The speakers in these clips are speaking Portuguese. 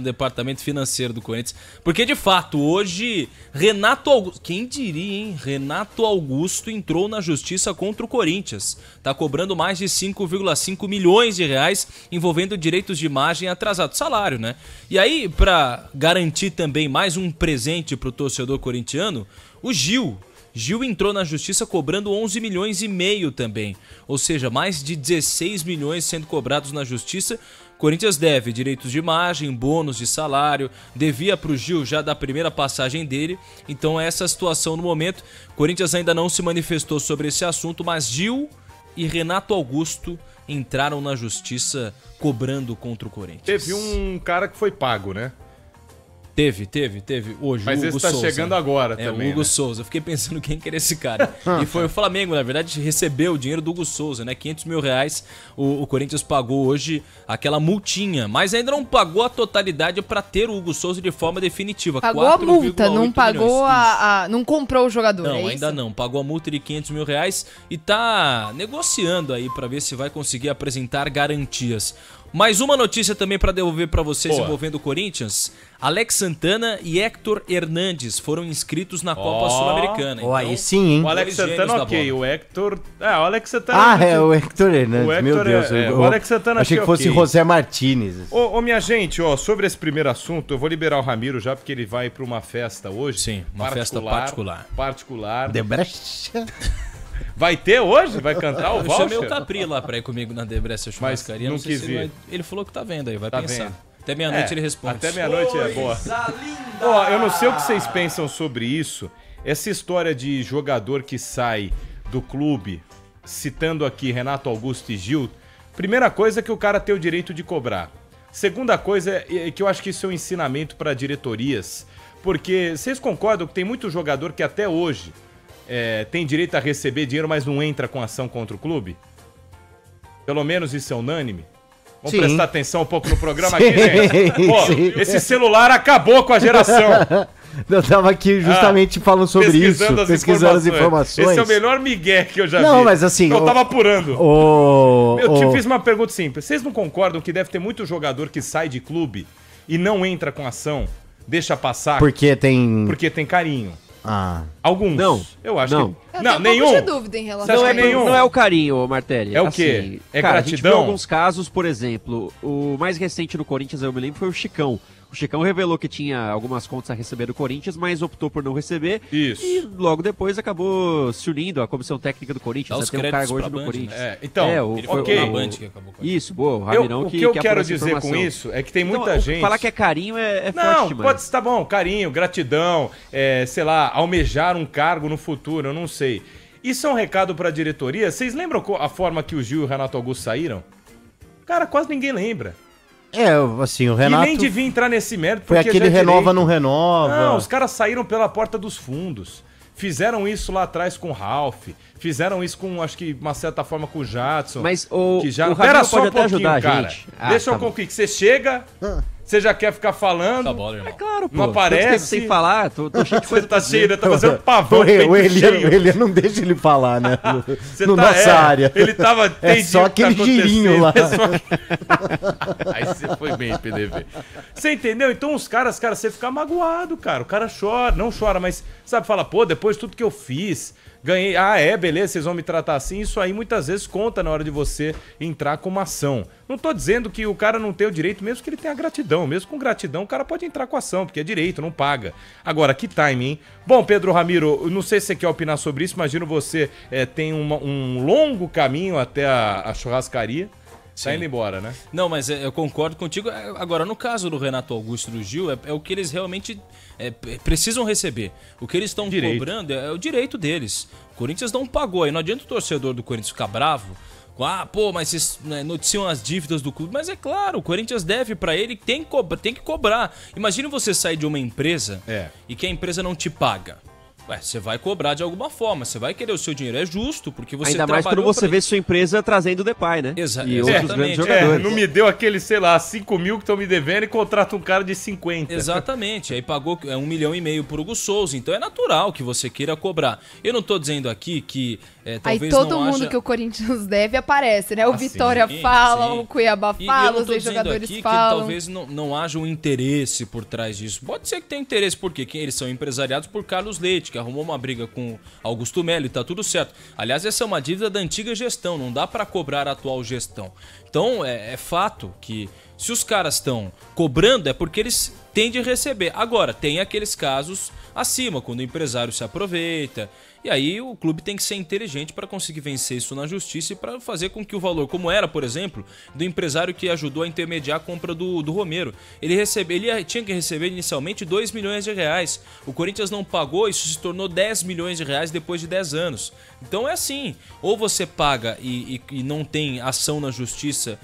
no departamento financeiro do Corinthians. Porque, de fato, hoje, Renato Augusto... Quem diria, hein? Renato Augusto entrou na justiça contra o Corinthians. Tá cobrando mais de 5,5 milhões de reais envolvendo direitos de imagem e atrasado salário, né? E aí, pra garantir também mais um presente pro torcedor corintiano, o Gil entrou na justiça cobrando 11 milhões e meio também. Ou seja, mais de 16 milhões sendo cobrados na justiça. Corinthians deve direitos de imagem, bônus de salário, devia pro Gil já da primeira passagem dele. Então essa situação no momento. Corinthians ainda não se manifestou sobre esse assunto, mas Gil e Renato Augusto entraram na justiça cobrando contra o Corinthians. Teve um cara que foi pago, né? Teve. Hoje, mas o Hugo esse tá Souza. chegando agora também, o Hugo né? Souza. Eu fiquei pensando quem que era esse cara. E foi o Flamengo, na verdade, recebeu o dinheiro do Hugo Souza, né? 500 mil reais o Corinthians pagou hoje aquela multinha. Mas ainda não pagou a totalidade para ter o Hugo Souza de forma definitiva. Pagou a multa, não pagou não comprou o jogador, não, ainda não. Pagou a multa de 500 mil reais e tá negociando aí para ver se vai conseguir apresentar garantias. Mais uma notícia também para devolver para vocês envolvendo o Corinthians. Alex Santana e Héctor Hernandes foram inscritos na Copa Sul-Americana. Então, aí sim, hein? O Alex Santana, ok. O Héctor... o Alex Santana... é o Héctor Hernandes, o Héctor meu Deus. o Alex Santana achei que fosse José Martínez. Minha gente, sobre esse primeiro assunto, eu vou liberar o Ramiro já, porque ele vai para uma festa hoje. Sim, uma festa particular. De brecha. Vai ter hoje? Vai cantar o voucher? Eu chamei o Capri lá pra ir comigo na Debrecha Churrascaria. Não quis vir. Ele falou que tá vendo aí, vai tá pensar. Vendo. Até meia-noite ele responde. Até meia-noite é boa. Eu não sei o que vocês pensam sobre isso. Essa história de jogador que sai do clube, citando aqui Renato Augusto e Gil, primeira coisa é que o cara tem o direito de cobrar. Segunda coisa é que eu acho que isso é um ensinamento para diretorias. Porque vocês concordam que tem muito jogador que até hoje... tem direito a receber dinheiro, mas não entra com ação contra o clube? Pelo menos isso é unânime? Vamos prestar atenção um pouco no programa aqui, gente? Esse celular acabou com a geração. Eu tava aqui justamente falando sobre isso, pesquisando as informações. Esse é o melhor migué que eu já vi. Não, mas assim... Eu tava apurando. Eu te fiz uma pergunta simples. Vocês não concordam que deve ter muito jogador que sai de clube e não entra com ação, deixa passar? Porque tem carinho. Alguns. Não. Eu acho que... Não, nenhum. De dúvida em relação não, não é o carinho, Martelli. É o quê? É cara, gratidão? A gente viu alguns casos, por exemplo, o mais recente no Corinthians, eu me lembro, foi o Chicão. O Chicão revelou que tinha algumas contas a receber do Corinthians, mas optou por não receber. Isso. E logo depois acabou se unindo à comissão técnica do Corinthians. Tem um cargo hoje no Corinthians. Ele foi o Band que acabou com isso, boa, o Ramirão o que eu quero dizer com isso é que tem muita gente... Falar que é carinho é forte demais. Pode estar bom, carinho, gratidão, sei lá, almejar um cargo no futuro, eu não sei. Isso é um recado pra diretoria? Vocês lembram a forma que o Gil e o Renato Augusto saíram? Cara, quase ninguém lembra. Assim, o Renato... E nem devia entrar nesse mérito, porque foi aquele renova, não renova. Não, os caras saíram pela porta dos fundos. Fizeram isso lá atrás com o Ralf. Fizeram isso com, acho que, uma certa forma, com o Jadson. Mas o Pera só pode um até ajudar cara. a gente. Deixa eu concluir. Que você chega... Você já quer ficar falando? Tá bom, irmão. Claro, pô. Não aparece. Sem falar, tô cheio de coisa. Você tá cheio, tá fazendo pavão. O Elian não deixa ele falar, né? Nossa área. Ele tava... só aquele girinho lá. Aí você foi bem, PDV. Você entendeu? Então os caras, você fica magoado, cara. O cara chora, não chora, mas sabe, fala, pô, depois de tudo que eu fiz... Ganhei, beleza, vocês vão me tratar assim. Isso aí muitas vezes conta na hora de você entrar com uma ação. Não tô dizendo que o cara não tem o direito, mesmo que ele tenha gratidão. Mesmo com gratidão, o cara pode entrar com ação, porque é direito, não paga. Agora, que time, hein? Bom, Pedro Ramiro, não sei se você quer opinar sobre isso. Imagino você tem um longo caminho até a churrascaria. Tá indo embora, né? Não, mas eu concordo contigo. Agora, no caso do Renato Augusto e do Gil, é o que eles realmente precisam receber. O que eles estão cobrando é o direito deles. O Corinthians não pagou. Aí não adianta o torcedor do Corinthians ficar bravo. Mas vocês noticiam as dívidas do clube. Mas é claro, o Corinthians deve pra ele, tem que cobrar. Imagine você sair de uma empresa e que a empresa não te paga. Você vai cobrar de alguma forma, você vai querer o seu dinheiro, é justo, porque você ainda mais quando você vê sua empresa trazendo o Depay, né? E outros grandes jogadores. Não me deu aquele, sei lá, 5 mil que estão me devendo e contrata um cara de 50. Exatamente, aí pagou 1,5 milhão pro Hugo Souza, então é natural que você queira cobrar. Eu não tô dizendo aqui que talvez aí todo mundo que o Corinthians deve aparece, né? O Vitória fala, o Cuiabá fala, os ex-jogadores falam. Que talvez não haja um interesse por trás disso. Pode ser que tenha interesse, porque eles são empresariados por Carlos Leite, que arrumou uma briga com Augusto Melo e tá tudo certo. Aliás, essa é uma dívida da antiga gestão, não dá para cobrar a atual gestão. Então, é fato que se os caras estão cobrando é porque eles têm de receber. Agora, tem aqueles casos acima, quando o empresário se aproveita. E aí o clube tem que ser inteligente para conseguir vencer isso na justiça e para fazer com que o valor, como era, por exemplo, do empresário que ajudou a intermediar a compra do Romero. Ele tinha que receber inicialmente 2 milhões de reais. O Corinthians não pagou, isso se tornou 10 milhões de reais depois de 10 anos. Então é assim, ou você paga e não tem ação na justiça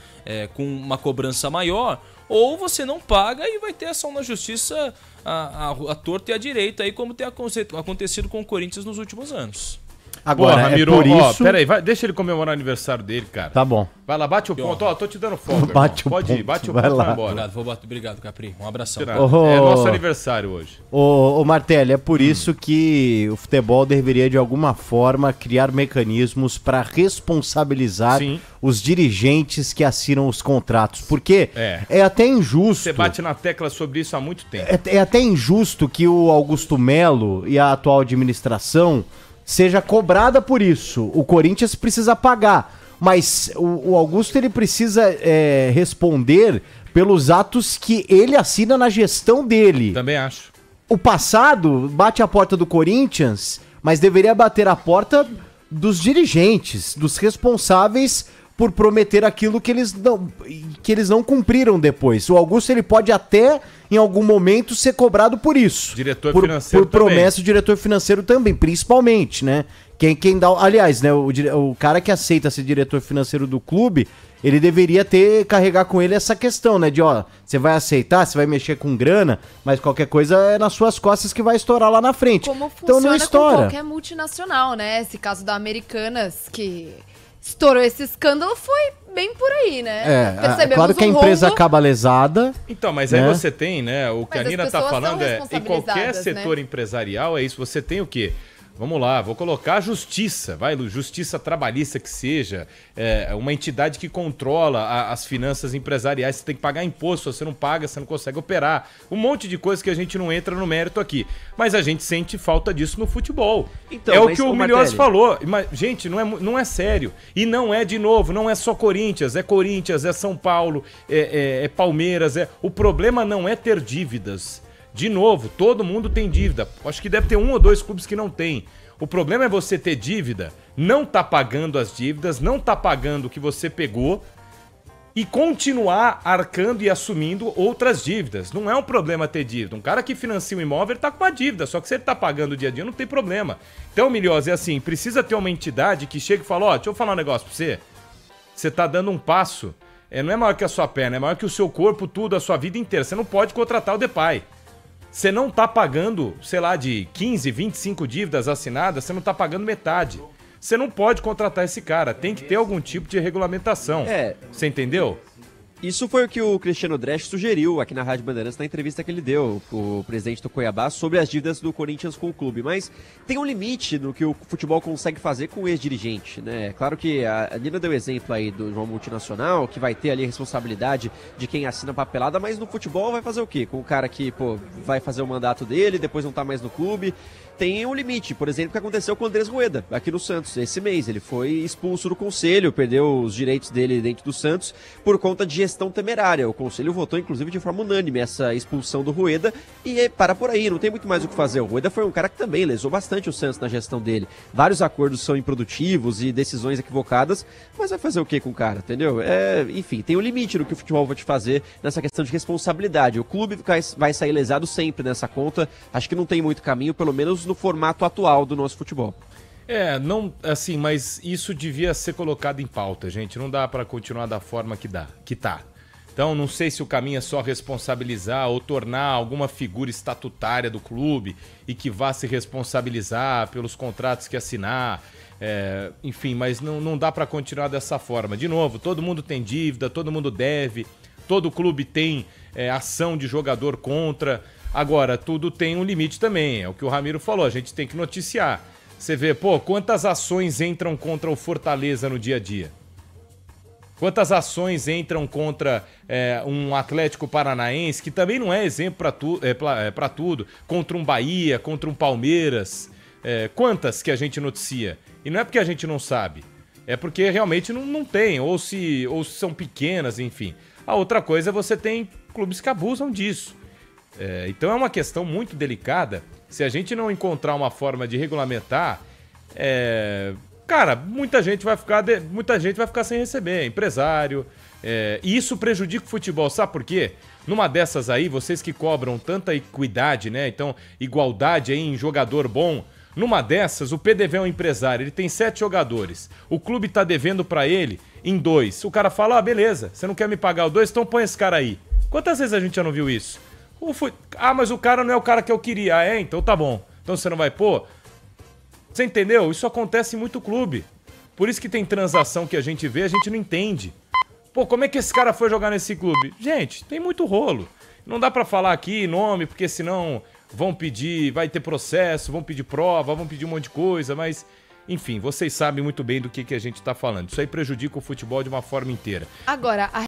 com uma cobrança maior, ou você não paga e vai ter ação na justiça a torta e a direita, aí como tem acontecido com o Corinthians nos últimos anos. Agora, Ramiro, por isso... Peraí, deixa ele comemorar o aniversário dele, cara. Tá bom. Vai lá, bate o ponto. Tô te dando folga. Pode ir, bate o ponto e vai embora. Obrigado, Capri. Um abração. É nosso aniversário hoje. Ô Martelli, é por isso que o futebol deveria, de alguma forma, criar mecanismos para responsabilizar os dirigentes que assinam os contratos. Porque é até injusto... Você bate na tecla sobre isso há muito tempo. É até injusto que o Augusto Melo e a atual administração seja cobrada por isso. O Corinthians precisa pagar, mas o Augusto ele precisa responder pelos atos que ele assina na gestão dele. Também acho. O passado bate a porta do Corinthians, mas deveria bater a porta dos dirigentes, dos responsáveis por prometer aquilo que eles não cumpriram depois. O Augusto ele pode até, em algum momento, ser cobrado por isso. Diretor financeiro por promessa do diretor financeiro também, principalmente, né? Quem dá... Aliás, né, o cara que aceita ser diretor financeiro do clube, ele deveria carregar com ele essa questão, né? De, você vai aceitar, você vai mexer com grana, mas qualquer coisa é nas suas costas que vai estourar lá na frente. Como então funciona não estoura. com qualquer multinacional, né? Esse caso da Americanas, que estourou esse escândalo, foi bem por aí, né? Percebemos claro que a empresa acaba lesada. Então, mas aí você tem, né? O que a Nina tá falando em qualquer setor empresarial é isso. Você tem o quê? Vamos lá, vou colocar a justiça, justiça trabalhista que seja, uma entidade que controla as finanças empresariais, você tem que pagar imposto, se você não paga, você não consegue operar. Um monte de coisa que a gente não entra no mérito aqui. Mas a gente sente falta disso no futebol. Então, é o que o Milhões falou. Mas, gente, não é sério. E não é, de novo, não é só Corinthians, é São Paulo, é Palmeiras. O problema não é ter dívidas. De novo, todo mundo tem dívida. Acho que deve ter 1 ou 2 clubes que não tem. O problema é você ter dívida, não tá pagando as dívidas, não tá pagando o que você pegou e continuar arcando e assumindo outras dívidas. Não é um problema ter dívida. Um cara que financia um imóvel, ele tá com uma dívida, só que se ele tá pagando dia a dia, não tem problema. Então, Milhões, é assim, precisa ter uma entidade que chegue e fala, deixa eu falar um negócio pra você. Você tá dando um passo, não é maior que a sua perna, é maior que o seu corpo, tudo, a sua vida inteira. Você não pode contratar o Depay. Você não tá pagando, sei lá, de 15, 25 dívidas assinadas, você não tá pagando metade. Você não pode contratar esse cara, tem que ter algum tipo de regulamentação. Você entendeu? Isso foi o que o Cristiano Dresch sugeriu aqui na Rádio Bandeirantes na entrevista que ele deu, o presidente do Cuiabá, sobre as dívidas do Corinthians com o clube. Mas tem um limite no que o futebol consegue fazer com o ex-dirigente, né? Claro que a Nina deu exemplo aí de uma multinacional que vai ter ali a responsabilidade de quem assina a papelada, mas no futebol vai fazer o quê? Com o cara que, vai fazer o mandato dele, depois não tá mais no clube. Tem um limite, por exemplo, o que aconteceu com o Andrés Rueda, aqui no Santos, esse mês. Ele foi expulso do conselho, perdeu os direitos dele dentro do Santos por conta de gestão temerária. O conselho votou, inclusive, de forma unânime essa expulsão do Rueda e para por aí, não tem muito mais o que fazer. O Rueda foi um cara que também lesou bastante o Santos na gestão dele. Vários acordos são improdutivos e decisões equivocadas, mas vai fazer o que com o cara, entendeu? Enfim, tem um limite no que o futebol vai te fazer nessa questão de responsabilidade. O clube vai sair lesado sempre nessa conta, acho que não tem muito caminho, pelo menos no formato atual do nosso futebol. Não, assim, mas isso devia ser colocado em pauta, gente. Não dá pra continuar da forma que tá. Então, não sei se o caminho é só responsabilizar ou tornar alguma figura estatutária do clube e que vá se responsabilizar pelos contratos que assinar. Enfim, mas não dá para continuar dessa forma. De novo, todo mundo tem dívida, todo mundo deve, todo clube tem ação de jogador contra. Agora, tudo tem um limite também. É o que o Ramiro falou, a gente tem que noticiar. Você vê, quantas ações entram contra o Fortaleza no dia a dia? Quantas ações entram contra um Atlético Paranaense, que também não é exemplo para tudo, contra um Bahia, contra um Palmeiras? Quantas que a gente noticia? E não é porque a gente não sabe, é porque realmente não tem, ou se são pequenas, enfim. A outra coisa é você tem clubes que abusam disso. Então é uma questão muito delicada. Se a gente não encontrar uma forma de regulamentar, cara, muita gente vai ficar sem receber, empresário. E isso prejudica o futebol, sabe por quê? Numa dessas aí, vocês que cobram tanta equidade, né? Então, igualdade aí em jogador bom. Numa dessas, o PDV é um empresário, ele tem 7 jogadores. O clube tá devendo pra ele em 2. O cara fala, beleza, você não quer me pagar o 2, então põe esse cara aí. Quantas vezes a gente já não viu isso? Mas o cara não é o cara que eu queria. Então tá bom. Então você não vai pôr? Você entendeu? Isso acontece em muito clube. Por isso que tem transação que a gente vê, a gente não entende. Como é que esse cara foi jogar nesse clube? Gente, tem muito rolo. Não dá pra falar aqui nome, porque senão vão pedir, vai ter processo, vão pedir prova, vão pedir um monte de coisa, mas... Enfim, vocês sabem muito bem do que a gente tá falando. Isso aí prejudica o futebol de uma forma inteira. Agora,